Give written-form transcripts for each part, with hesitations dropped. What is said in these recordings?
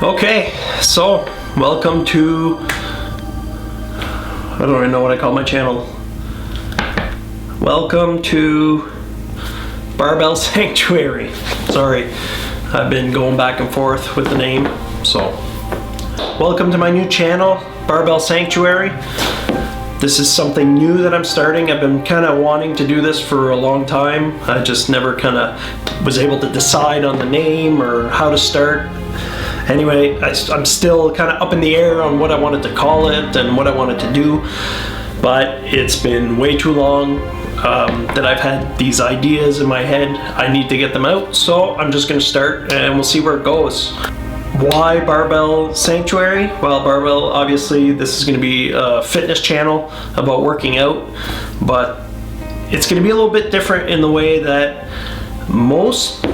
Okay, so welcome to, I don't even know what I call my channel. Welcome to Barbell Sanctuary. Sorry, I've been going back and forth with the name. So, welcome to my new channel, Barbell Sanctuary. This is something new that I'm starting. I've been kind of wanting to do this for a long time. I just never kind of was able to decide on the name or how to start. Anyway, I'm still kind of up in the air on what I wanted to call it and what I wanted to do, but it's been way too long that I've had these ideas in my head. I need to get them out, so I'm just going to start and we'll see where it goes. Why Barbell Sanctuary? Well, Barbell, obviously this is going to be a fitness channel about working out, but it's going to be a little bit different in the way that most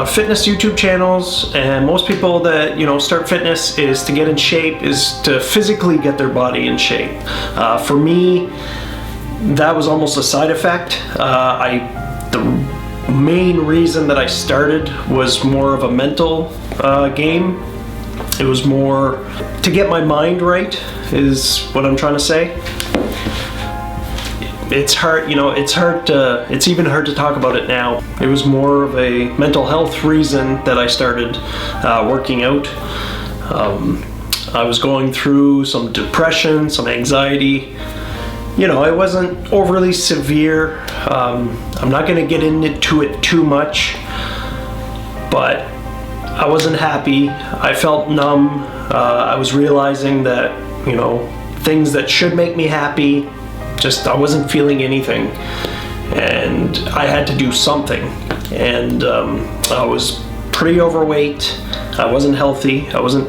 fitness YouTube channels and most people that start fitness is to get in shape, is to physically get their body in shape. For me, that was almost a side effect. The main reason that I started was more of a mental game. It was more to get my mind right, is what I'm trying to say. It's hard, it's even hard to talk about it now. It was more of a mental health reason that I started working out. I was going through some depression, some anxiety. It wasn't overly severe. I'm not going to get into it too much, but I wasn't happy. I felt numb. I was realizing that, things that should make me happy, I wasn't feeling anything, and I had to do something. And I was pretty overweight. I wasn't healthy. I wasn't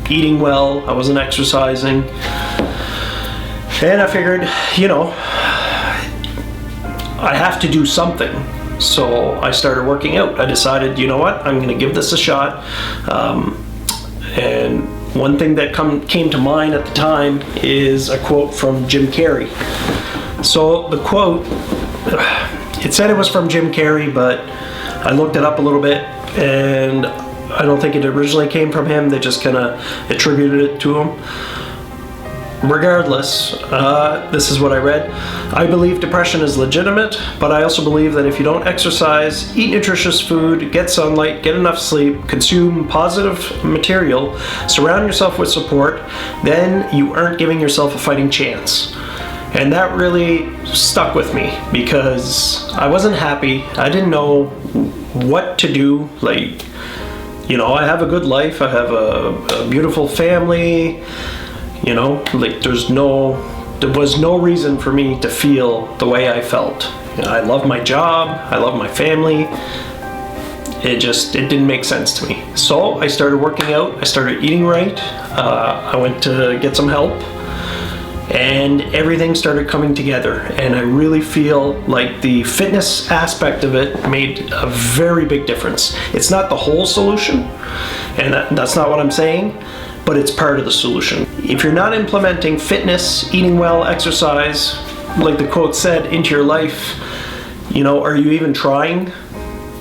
eating well. I wasn't exercising. And I figured, I have to do something. So I started working out. I decided, you know what, I'm going to give this a shot. And one thing that came to mind at the time is a quote from Jim Carrey. So the quote, it said it was from Jim Carrey, but I looked it up a little bit, and I don't think it originally came from him. They just kind of attributed it to him. Regardless, this is what I read. I believe depression is legitimate, but I also believe that if you don't exercise, eat nutritious food, get sunlight, get enough sleep, consume positive material, surround yourself with support, then you aren't giving yourself a fighting chance. And that really stuck with me because I wasn't happy. I didn't know what to do. I have a good life. I have a beautiful family. There was no reason for me to feel the way I felt. I love my job, I love my family. It didn't make sense to me. So I started working out, I started eating right, I went to get some help, and everything started coming together. And I really feel like the fitness aspect of it made a very big difference. It's not the whole solution, and that's not what I'm saying, but it's part of the solution. If you're not implementing fitness, eating well, exercise, like the quote said, into your life, are you even trying?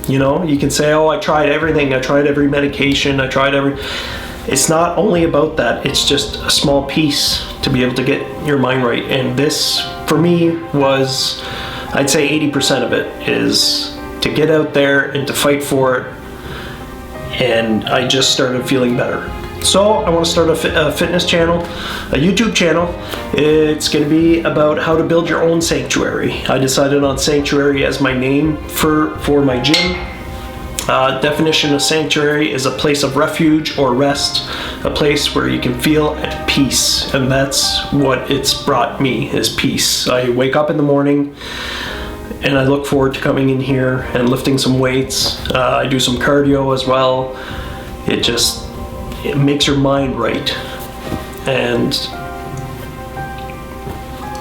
You can say, oh, I tried everything, I tried every medication, It's not only about that, it's just a small piece to be able to get your mind right. And this, for me, was, I'd say 80% of it is to get out there and to fight for it. And I just started feeling better. So I want to start a fitness channel, a YouTube channel. It's going to be about how to build your own sanctuary. I decided on sanctuary as my name for my gym. Definition of sanctuary is a place of refuge or rest, a place where you can feel at peace, and that's what it's brought me, is peace. I wake up in the morning and I look forward to coming in here and lifting some weights. I do some cardio as well. It makes your mind right. And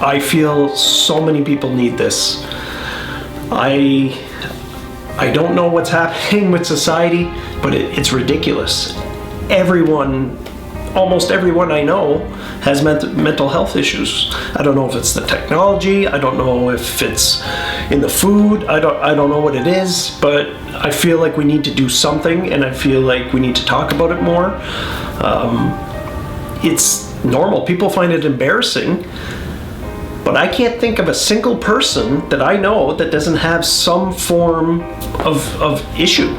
I feel so many people need this. I don't know what's happening with society, but it's ridiculous. Everyone almost everyone I know has mental health issues. I don't know if it's the technology, I don't know if it's in the food, I don't know what it is, but I feel like we need to do something, and I feel like we need to talk about it more. It's normal. People find it embarrassing, but I can't think of a single person that I know that doesn't have some form of issue.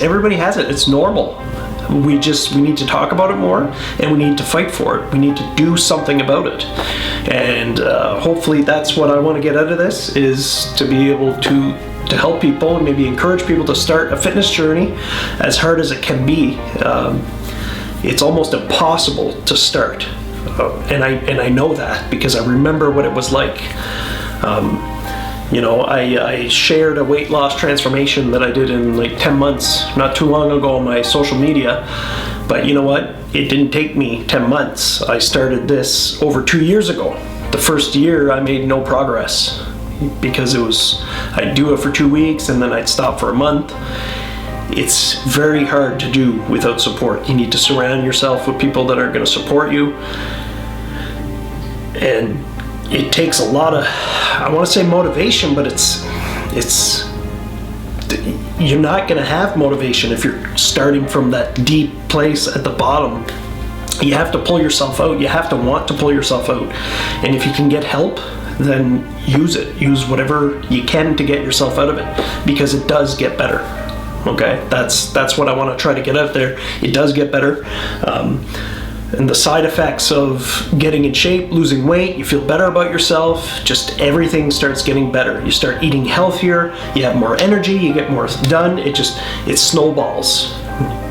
Everybody has it. It's normal. We need to talk about it more, and we need to fight for it. We need to do something about it. And hopefully that's what I want to get out of this, is to be able to help people and maybe encourage people to start a fitness journey, as hard as it can be. It's almost impossible to start. And I know that because I remember what it was like. I shared a weight loss transformation that I did in like 10 months not too long ago on my social media. But you know what? It didn't take me 10 months. I started this over 2 years ago. The first year I made no progress because I'd do it for 2 weeks and then I'd stop for a month. It's very hard to do without support. You need to surround yourself with people that are going to support you. And it takes a lot of, I want to say motivation, but you're not going to have motivation if you're starting from that deep place at the bottom. You have to pull yourself out. You have to want to pull yourself out. And if you can get help, then use it. Use whatever you can to get yourself out of it, because it does get better. Okay, that's what I want to try to get out there. It does get better. And the side effects of getting in shape, losing weight, you feel better about yourself, just everything starts getting better. You start eating healthier, you have more energy, you get more done, it snowballs.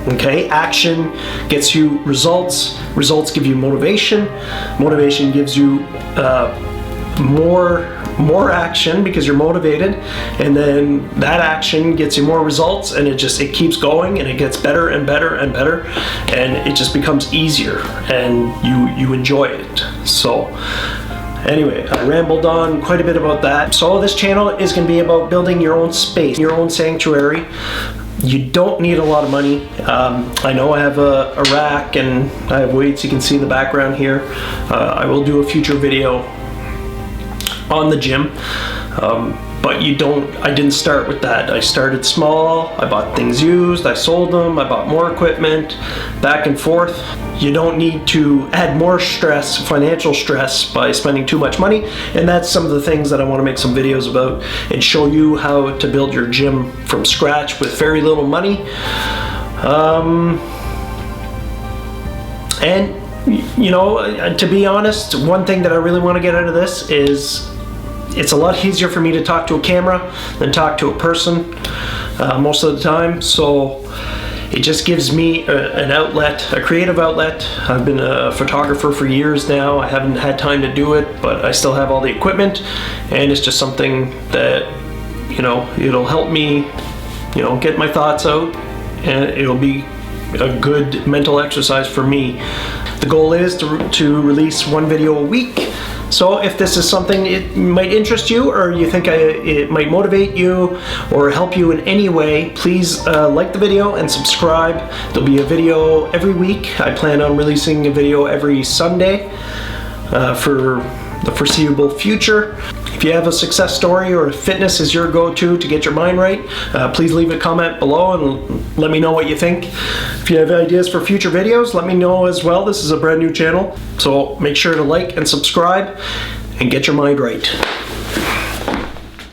Okay, action gets you results, results give you motivation, motivation gives you more action because you're motivated, and then that action gets you more results, and it keeps going, and it gets better and better and better, and it just becomes easier, and you enjoy it. So anyway, I rambled on quite a bit about that. So this channel is going to be about building your own space, your own sanctuary. You don't need a lot of money. I know I have a rack and I have weights, you can see in the background here. I will do a future video on the gym, but I didn't start with that. I started small, I bought things used, I sold them, I bought more equipment, back and forth. You don't need to add more stress, financial stress, by spending too much money, and that's some of the things that I want to make some videos about and show you how to build your gym from scratch with very little money. And to be honest, one thing that I really want to get out of this is it's a lot easier for me to talk to a camera than talk to a person most of the time. So it just gives me an outlet, a creative outlet. I've been a photographer for years now. I haven't had time to do it, but I still have all the equipment, and it's just something that, it'll help me, get my thoughts out, and it'll be a good mental exercise for me. The goal is to release one video a week. So if this is something it might interest you, or you think it might motivate you or help you in any way, please like the video and subscribe. There'll be a video every week. I plan on releasing a video every Sunday for the foreseeable future. If you have a success story, or if fitness is your go-to to get your mind right, please leave a comment below and let me know what you think. If you have ideas for future videos, let me know as well. This is a brand new channel, so make sure to like and subscribe and get your mind right.